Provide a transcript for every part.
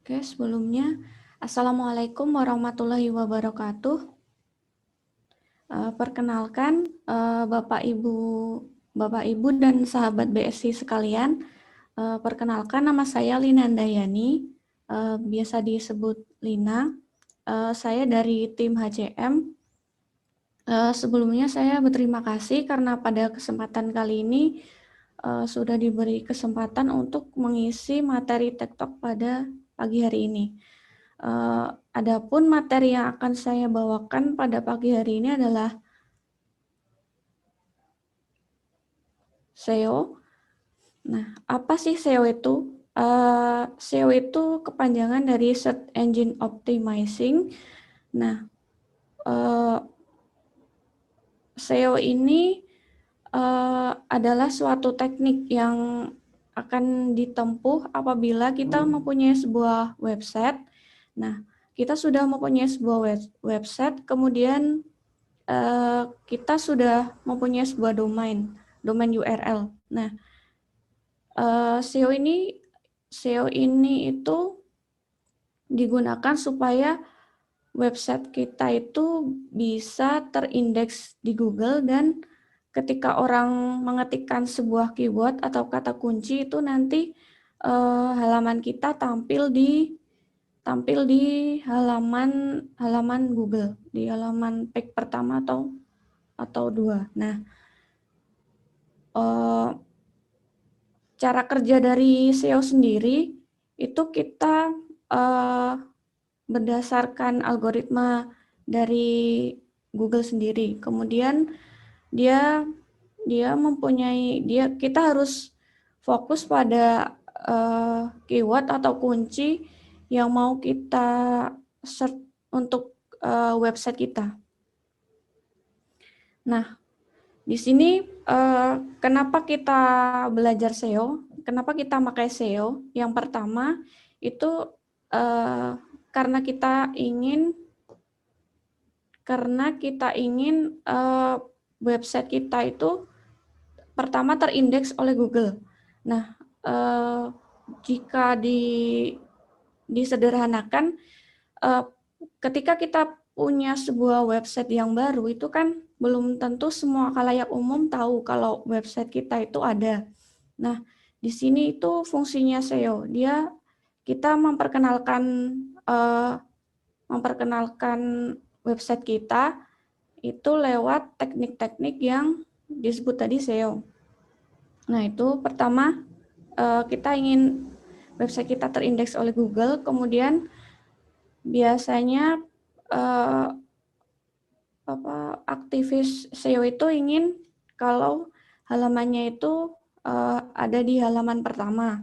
Oke, sebelumnya Assalamualaikum warahmatullahi wabarakatuh. Perkenalkan Bapak Ibu dan sahabat BSI sekalian. Perkenalkan nama saya Lina Handayani, biasa disebut Lina. Saya dari tim HCM. Sebelumnya saya berterima kasih karena pada kesempatan kali ini sudah diberi kesempatan untuk mengisi materi TikTok pada pagi hari ini. Adapun materi yang akan saya bawakan pada pagi hari ini adalah SEO. Nah, apa sih SEO itu? SEO itu kepanjangan dari Search Engine Optimizing. Nah, SEO ini adalah suatu teknik yang akan ditempuh apabila kita mempunyai sebuah website. Nah, kita sudah mempunyai sebuah website, kemudian kita sudah mempunyai sebuah domain URL. Nah, SEO ini itu digunakan supaya website kita itu bisa terindeks di Google, dan ketika orang mengetikkan sebuah keyword atau kata kunci itu nanti halaman kita tampil di halaman Google, di halaman page pertama atau dua. Nah, cara kerja dari SEO sendiri itu kita berdasarkan algoritma dari Google sendiri. Kemudian kita harus fokus pada keyword atau kunci yang mau kita search untuk website kita. Nah, di sini kenapa kita belajar SEO? Kenapa kita pakai SEO? Yang pertama itu karena kita ingin website kita itu pertama terindeks oleh Google. Nah, jika disederhanakan, ketika kita punya sebuah website yang baru, itu kan belum tentu semua khalayak umum tahu kalau website kita itu ada. Nah, di sini itu fungsinya SEO. Kita memperkenalkan website kita itu lewat teknik-teknik yang disebut tadi SEO. Nah, itu pertama kita ingin website kita terindeks oleh Google, kemudian biasanya aktivis SEO itu ingin kalau halamannya itu ada di halaman pertama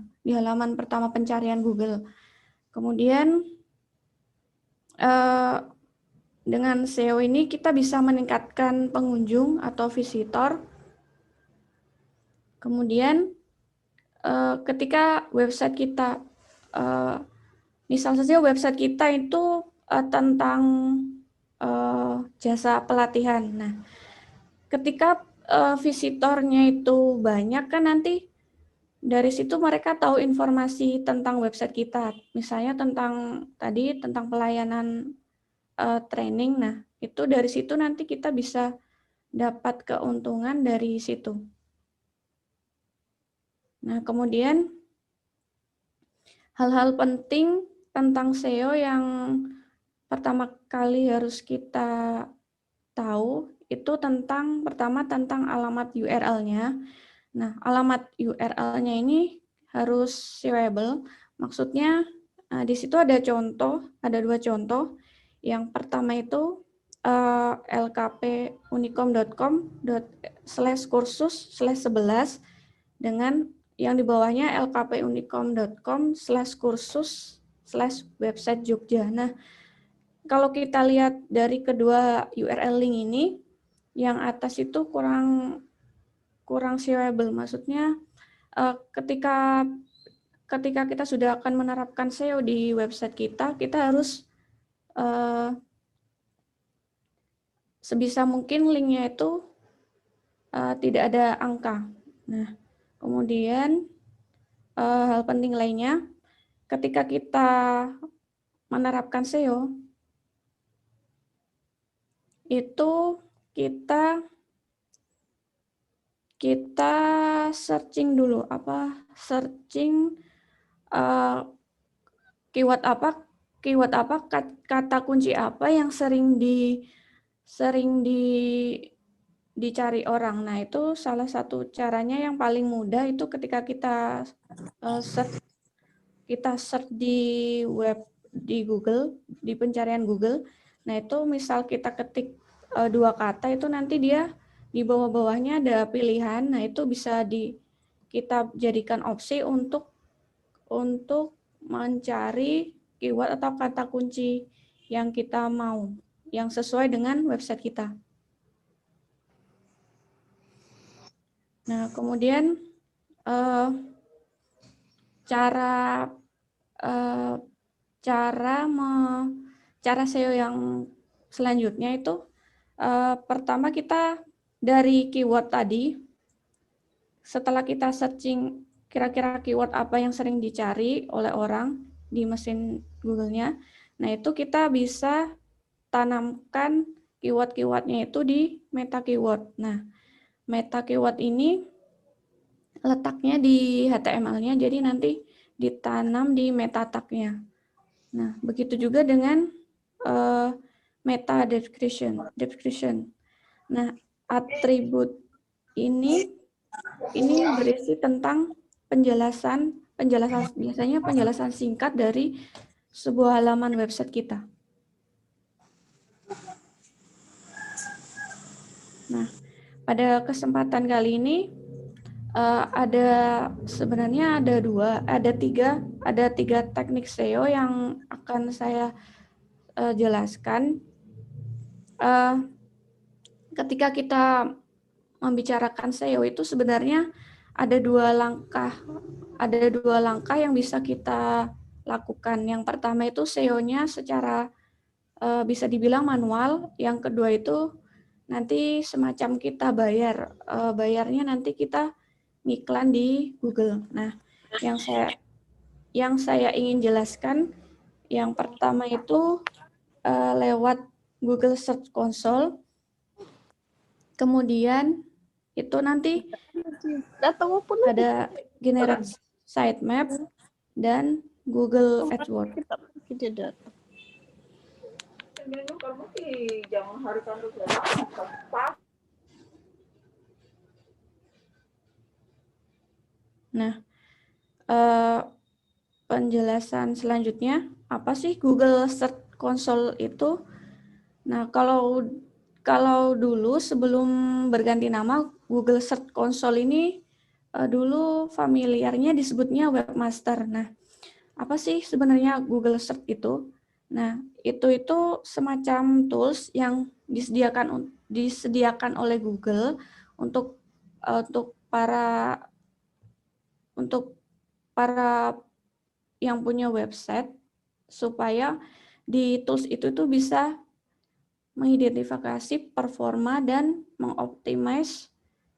pencarian Google. Kemudian dengan SEO ini kita bisa meningkatkan pengunjung atau visitor. Kemudian ketika website kita, misal saja website kita itu tentang jasa pelatihan. Nah, ketika visitornya itu banyak kan nanti dari situ mereka tahu informasi tentang website kita. Misalnya tentang pelayanan training. Nah, itu dari situ nanti kita bisa dapat keuntungan dari situ. Nah, kemudian hal-hal penting tentang SEO yang pertama kali harus kita tahu itu pertama tentang alamat URL-nya. Nah, alamat URL-nya ini harus searchable. Maksudnya di situ ada dua contoh. Yang pertama itu lkpunicom.com/kursus/11 dengan yang di bawahnya lkpunicom.com/kursus/website Jogja. Nah, kalau kita lihat dari kedua URL link ini, yang atas itu kurang searchable. Maksudnya ketika kita sudah akan menerapkan SEO di website kita harus sebisa mungkin linknya itu tidak ada angka. Nah, kemudian hal penting lainnya, ketika kita menerapkan SEO, itu kita searching dulu, searching keyword apa, kata kunci apa yang sering dicari orang. Nah, itu salah satu caranya yang paling mudah itu ketika kita search di web, di Google, di pencarian Google. Nah, itu misal kita ketik 2 kata, itu nanti dia di bawah-bawahnya ada pilihan. Nah, itu bisa kita jadikan opsi untuk mencari keyword atau kata kunci yang kita mau, yang sesuai dengan website kita. Nah, kemudian cara SEO yang selanjutnya itu pertama kita dari keyword tadi, setelah kita searching kira-kira keyword apa yang sering dicari oleh orang di mesin Google-nya, nah itu kita bisa tanamkan keyword-keywordnya itu di meta keyword. Nah, meta keyword ini letaknya di HTML-nya, jadi nanti ditanam di meta tag-nya. Nah, begitu juga dengan meta description. Nah, atribut ini berisi tentang penjelasan biasanya penjelasan singkat dari sebuah halaman website kita. Nah, pada kesempatan kali ini sebenarnya ada tiga teknik SEO yang akan saya jelaskan. Ketika kita membicarakan SEO itu sebenarnya ada dua langkah yang bisa kita lakukan. Yang pertama itu SEO-nya secara bisa dibilang manual. Yang kedua itu nanti semacam kita bayarnya nanti kita ngiklan di Google. Nah, yang saya ingin jelaskan yang pertama itu lewat Google Search Console. Kemudian itu nanti ada generate sitemap dan Google AdWords. Nah, penjelasan selanjutnya, apa sih Google Search Console itu? Nah, kalau dulu sebelum berganti nama, Google Search Console ini dulu familiarnya disebutnya Webmaster. Nah, apa sih sebenarnya Google Search itu? Nah, itu semacam tools yang disediakan oleh Google untuk para yang punya website supaya di tools itu tuh bisa mengidentifikasi performa dan mengoptimize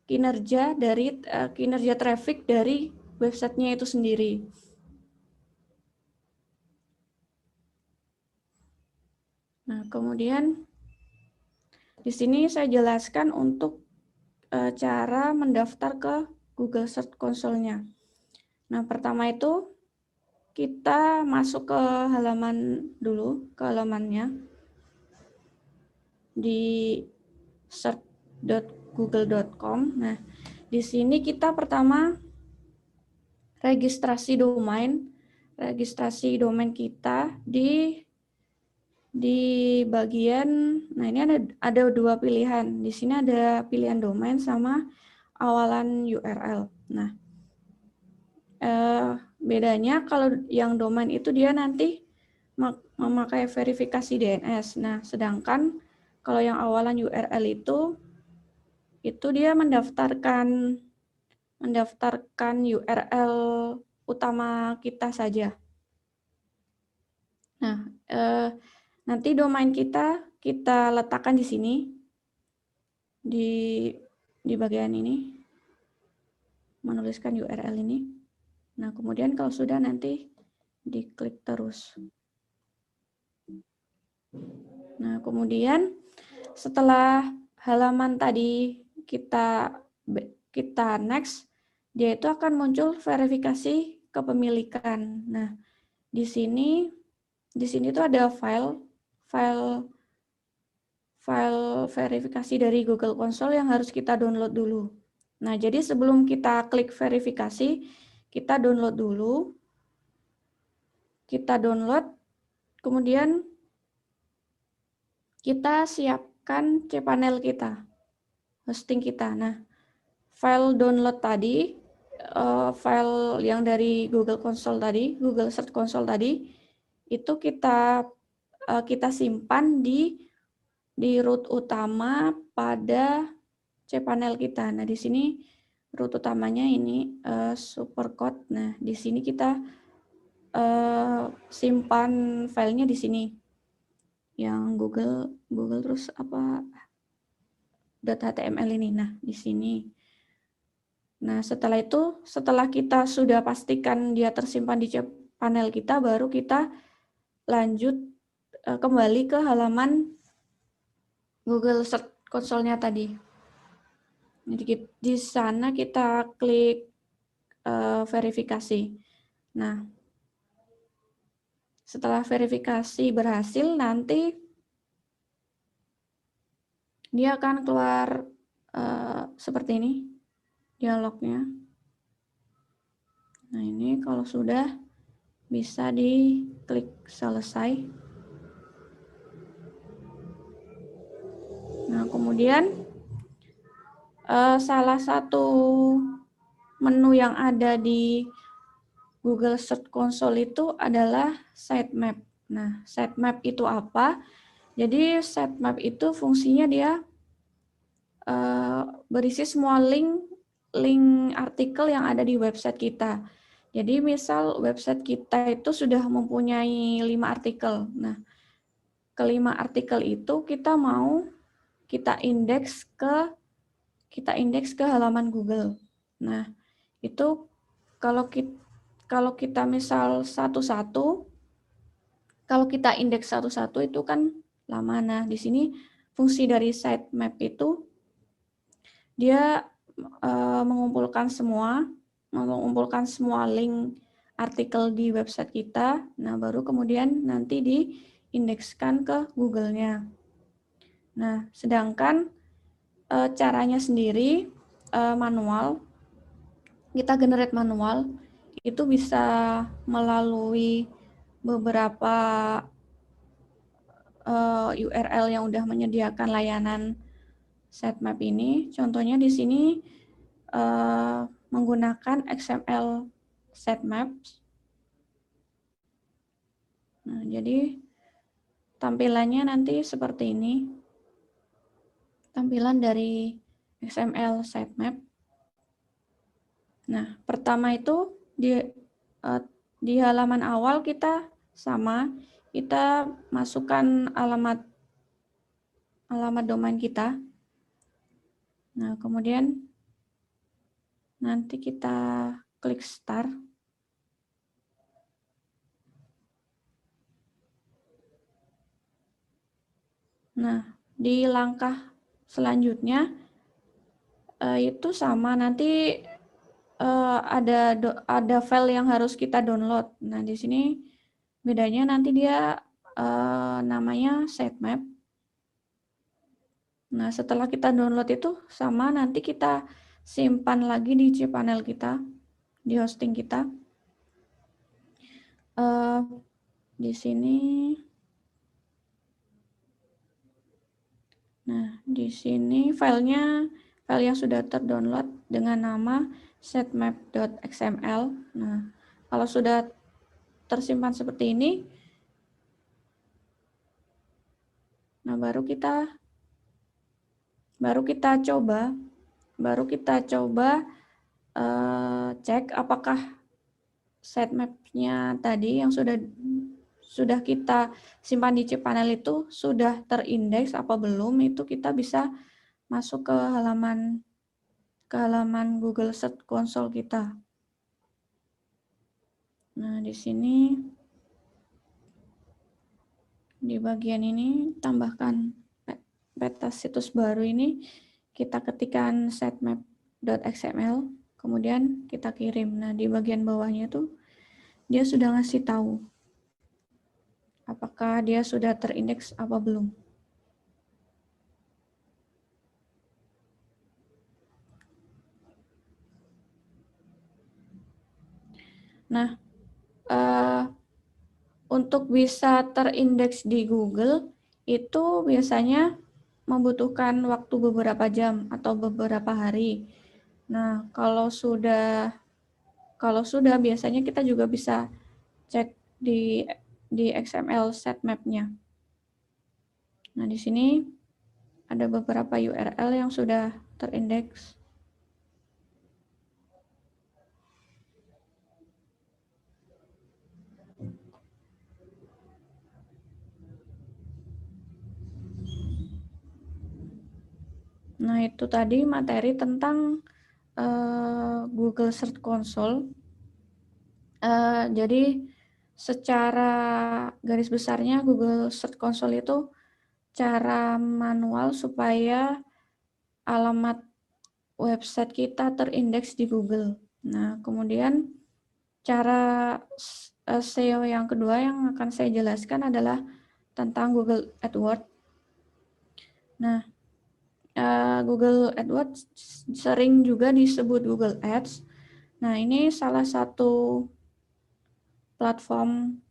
kinerja traffic dari websitenya itu sendiri. Nah, kemudian di sini saya jelaskan untuk cara mendaftar ke Google Search Console-nya. Nah, pertama itu kita masuk ke halamannya di search.google.com. Nah, di sini kita pertama registrasi domain kita di bagian, nah ini ada dua pilihan. Di sini ada pilihan domain sama awalan URL. Nah, bedanya kalau yang domain itu dia nanti memakai verifikasi DNS. Nah, sedangkan kalau yang awalan URL itu dia mendaftarkan URL utama kita saja. Nah, nanti domain kita letakkan di sini, di bagian ini, menuliskan URL ini. Nah, kemudian kalau sudah nanti diklik terus. Nah, kemudian setelah halaman tadi kita next, dia itu akan muncul verifikasi kepemilikan. Nah, di sini tuh ada file verifikasi dari Google Console yang harus kita download dulu. Nah, jadi sebelum kita klik verifikasi, kita download dulu. Kita download, kemudian kita siapkan cPanel kita, hosting kita. Nah, file download tadi, file yang dari Google Console tadi, Google Search Console tadi, itu kita simpan di root utama pada cPanel kita. Nah, di sini root utamanya ini supercode. Nah, di sini kita simpan filenya di sini. Yang Google terus apa .html ini. Nah, di sini. Nah, setelah itu, setelah kita sudah pastikan dia tersimpan di cPanel kita, baru kita lanjut kembali ke halaman Google Search Console-nya tadi. Jadi di sana kita klik verifikasi. Nah, setelah verifikasi berhasil, nanti dia akan keluar seperti ini dialognya. Nah, ini kalau sudah bisa diklik selesai. Nah, kemudian salah satu menu yang ada di Google Search Console itu adalah sitemap. Nah, sitemap itu apa? Jadi sitemap itu fungsinya dia berisi semua link artikel yang ada di website kita. Jadi misal website kita itu sudah mempunyai 5 artikel. Nah, kelima artikel itu kita mau kita indeks ke halaman Google. Nah, itu kalau kita misal satu-satu, kalau kita indeks satu-satu itu kan lama. Nah, di sini fungsi dari sitemap itu dia mengumpulkan semua link artikel di website kita. Nah, baru kemudian nanti diindekskan ke Google-nya. Nah, sedangkan caranya sendiri manual, kita generate manual, itu bisa melalui beberapa URL yang udah menyediakan layanan sitemap ini. Contohnya di sini menggunakan XML sitemaps. Nah, jadi tampilannya nanti seperti ini. Tampilan dari XML sitemap. Nah, pertama itu di halaman awal kita masukkan alamat domain kita. Nah, kemudian nanti kita klik start. Nah, di langkah selanjutnya itu sama, nanti ada file yang harus kita download. Nah, di sini bedanya nanti dia namanya sitemap. Nah, setelah kita download itu sama, nanti kita simpan lagi di cPanel kita, di hosting kita. Di sini, nah di sini file yang sudah terdownload dengan nama sitemap.xml. Nah, kalau sudah tersimpan seperti ini, nah baru kita coba cek apakah sitemap-nya tadi yang sudah kita simpan di cPanel itu sudah terindeks apa belum. Itu kita bisa masuk ke halaman Google Search Console kita. Nah, di sini di bagian ini tambahkan peta situs baru ini, kita ketikkan sitemap.xml, kemudian kita kirim. Nah, di bagian bawahnya tuh dia sudah ngasih tahu apakah dia sudah terindeks apa belum. Nah, untuk bisa terindeks di Google itu biasanya membutuhkan waktu beberapa jam atau beberapa hari. Nah, kalau sudah biasanya kita juga bisa cek di XML sitemap-nya. Nah, di sini ada beberapa URL yang sudah terindeks. Nah, itu tadi materi tentang Google Search Console. Jadi secara garis besarnya Google Search Console itu cara manual supaya alamat website kita terindeks di Google. Nah, kemudian cara SEO yang kedua yang akan saya jelaskan adalah tentang Google AdWords. Nah, Google AdWords sering juga disebut Google Ads. Nah, ini salah satu platform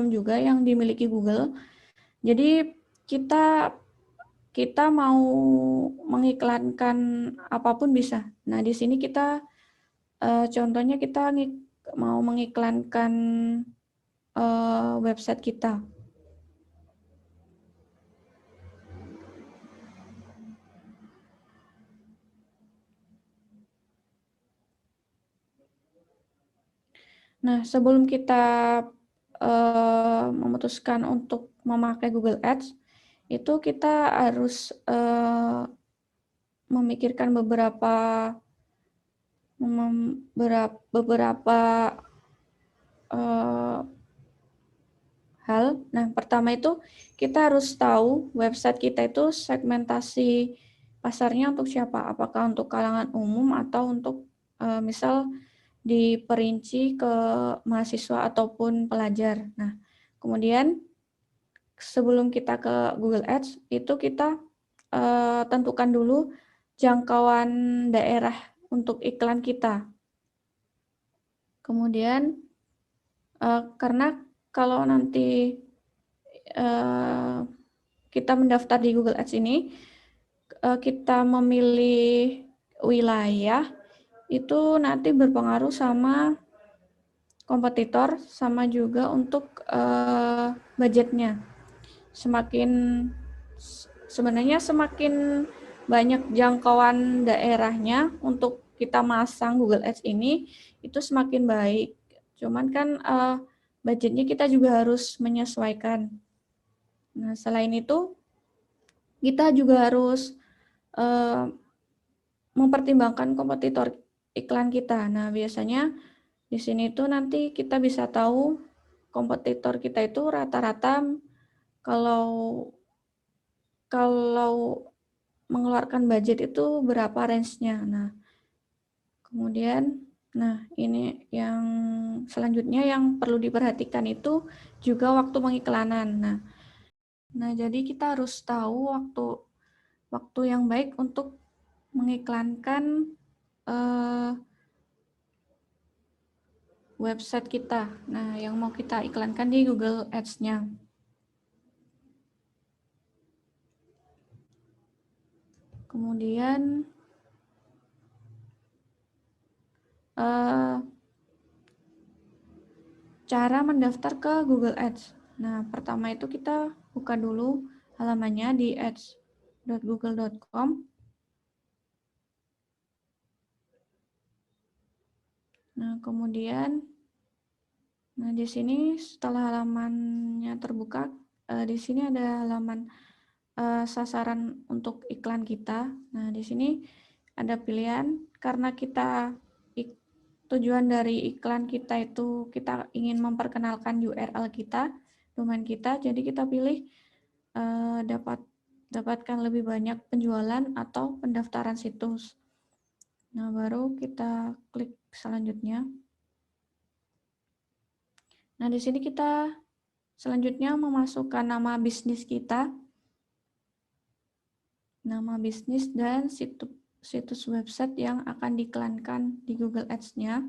juga yang dimiliki Google. Jadi kita mau mengiklankan apapun bisa. Nah, di sini kita contohnya kita mau mengiklankan website kita. Nah, sebelum kita memutuskan untuk memakai Google Ads, itu kita harus memikirkan beberapa hal. Nah, pertama itu kita harus tahu website kita itu segmentasi pasarnya untuk siapa, apakah untuk kalangan umum atau untuk misal diperinci ke mahasiswa ataupun pelajar. Nah, kemudian sebelum kita ke Google Ads, itu kita tentukan dulu jangkauan daerah untuk iklan kita. Kemudian, karena kalau nanti kita mendaftar di Google Ads ini, kita memilih wilayah, itu nanti berpengaruh sama kompetitor, sama juga untuk budgetnya. Sebenarnya semakin banyak jangkauan daerahnya untuk kita masang Google Ads ini, itu semakin baik. Cuman kan budgetnya kita juga harus menyesuaikan. Nah, selain itu, kita juga harus mempertimbangkan kompetitor iklan kita. Nah, biasanya di sini tuh nanti kita bisa tahu kompetitor kita itu rata-rata kalau mengeluarkan budget itu berapa range-nya. Nah, kemudian ini yang selanjutnya yang perlu diperhatikan itu juga waktu pengiklanan. Nah, jadi kita harus tahu waktu yang baik untuk mengiklankan website kita. Nah, yang mau kita iklankan di Google Ads-nya. Kemudian cara mendaftar ke Google Ads. Nah, pertama itu kita buka dulu halamannya di ads.google.com. Nah, kemudian di sini setelah halamannya terbuka, di sini ada halaman sasaran untuk iklan kita. Nah, di sini ada pilihan karena kita tujuan dari iklan kita itu kita ingin memperkenalkan URL kita, domain kita, jadi kita pilih dapatkan lebih banyak penjualan atau pendaftaran situs. Nah, baru kita klik selanjutnya. Nah, di sini kita selanjutnya memasukkan nama bisnis kita, nama bisnis dan situs website yang akan diiklankan di Google Ads-nya.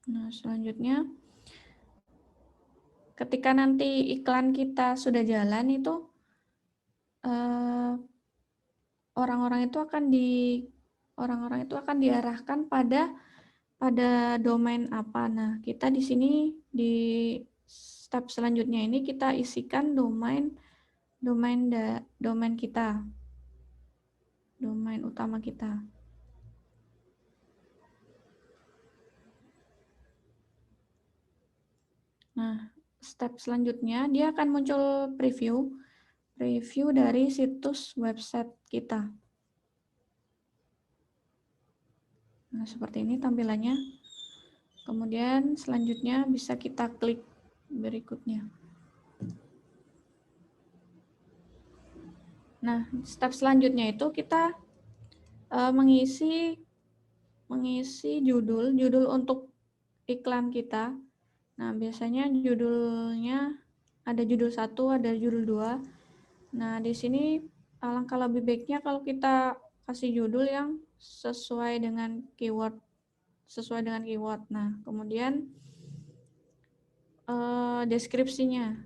Nah, selanjutnya ketika nanti iklan kita sudah jalan itu orang-orang itu akan diarahkan pada domain apa. Nah, kita di sini di step selanjutnya ini kita isikan domain kita, domain utama kita. Nah, step selanjutnya dia akan muncul preview dari situs website kita. Nah, seperti ini tampilannya. Kemudian selanjutnya bisa kita klik berikutnya. Nah, step selanjutnya itu kita mengisi judul untuk iklan kita. Nah, biasanya judulnya ada judul 1, ada judul 2. Nah, di sini alangkah lebih baiknya kalau kita kasih judul yang sesuai dengan keyword. Nah, kemudian deskripsinya.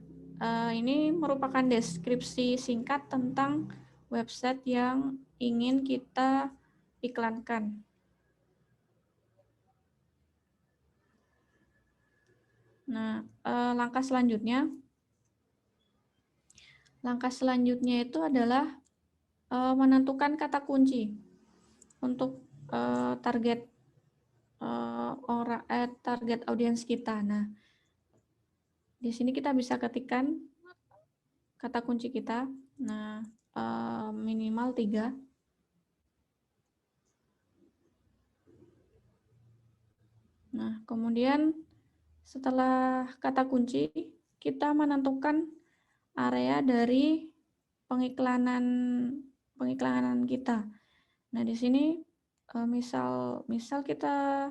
Ini merupakan deskripsi singkat tentang website yang ingin kita iklankan. Nah, langkah selanjutnya itu adalah menentukan kata kunci untuk target target audiens kita. Nah, di sini kita bisa ketikkan kata kunci kita. Nah, minimal 3. Nah, kemudian setelah kata kunci, kita menentukan area dari pengiklanan kita. Nah, di sini misal kita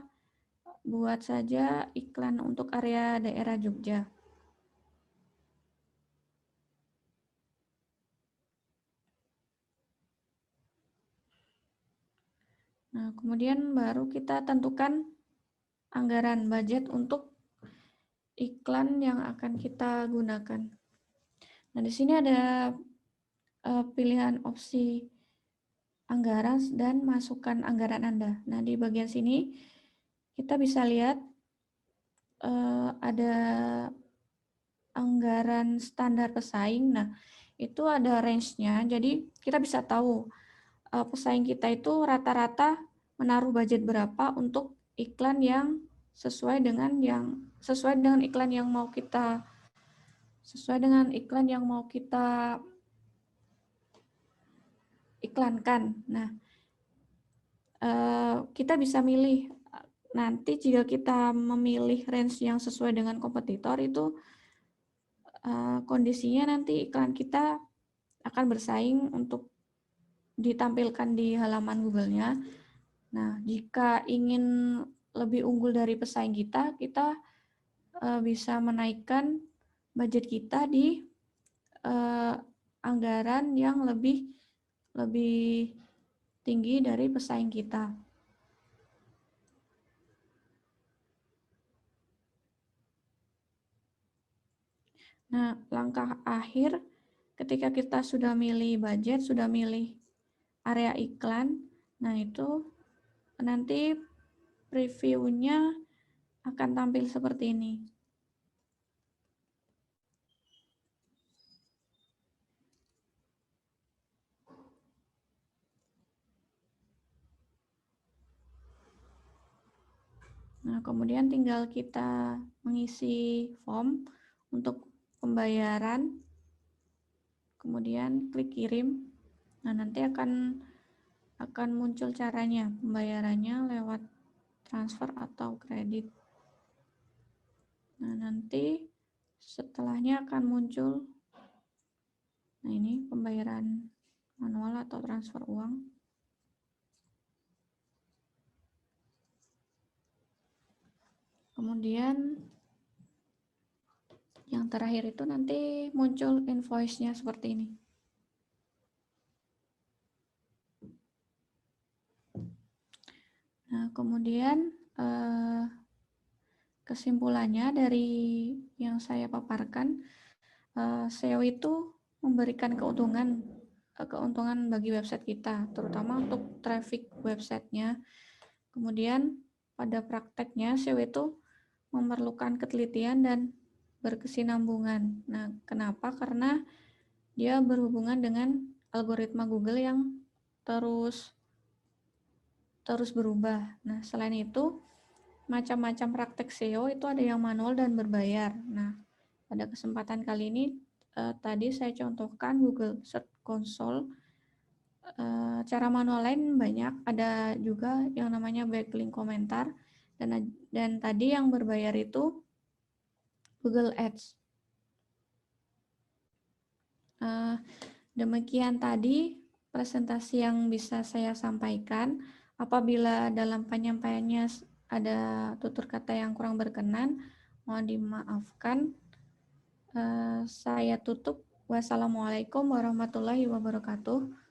buat saja iklan untuk area daerah Jogja. Nah, kemudian baru kita tentukan anggaran budget untuk iklan yang akan kita gunakan. Nah, di sini ada pilihan opsi anggaran dan masukkan anggaran Anda. Nah, di bagian sini kita bisa lihat ada anggaran standar pesaing. Nah, itu ada range-nya. Jadi, kita bisa tahu pesaing kita itu rata-rata menaruh budget berapa untuk iklan yang sesuai dengan iklan yang mau kita iklankan. Nah, kita bisa milih nanti jika kita memilih range yang sesuai dengan kompetitor itu kondisinya nanti iklan kita akan bersaing untuk ditampilkan di halaman Google-nya. Nah, jika ingin lebih unggul dari pesaing kita bisa menaikkan budget kita di anggaran yang lebih tinggi dari pesaing kita. Nah, langkah akhir ketika kita sudah milih budget, sudah milih area iklan, nah itu nanti preview-nya akan tampil seperti ini. Nah, kemudian tinggal kita mengisi form untuk pembayaran. kemudian klik kirim. Nah, nanti akan muncul caranya, pembayarannya lewat transfer atau kredit. Nah, nanti setelahnya akan muncul, nah ini pembayaran manual atau transfer uang. Kemudian yang terakhir itu nanti muncul invoice-nya seperti ini. Nah, kemudian kesimpulannya dari yang saya paparkan, SEO itu memberikan keuntungan bagi website kita, terutama untuk traffic websitenya. Kemudian pada prakteknya SEO itu memerlukan ketelitian dan berkesinambungan. Nah, kenapa? Karena dia berhubungan dengan algoritma Google yang terus berubah. Nah, selain itu, macam-macam praktek SEO itu ada yang manual dan berbayar. Nah, pada kesempatan kali ini tadi saya contohkan Google Search Console. Cara manual lain banyak, ada juga yang namanya backlink komentar, dan tadi yang berbayar itu Google Ads. Demikian tadi presentasi yang bisa saya sampaikan. Apabila dalam penyampaiannya ada tutur kata yang kurang berkenan, mohon dimaafkan. Saya tutup. Wassalamualaikum warahmatullahi wabarakatuh.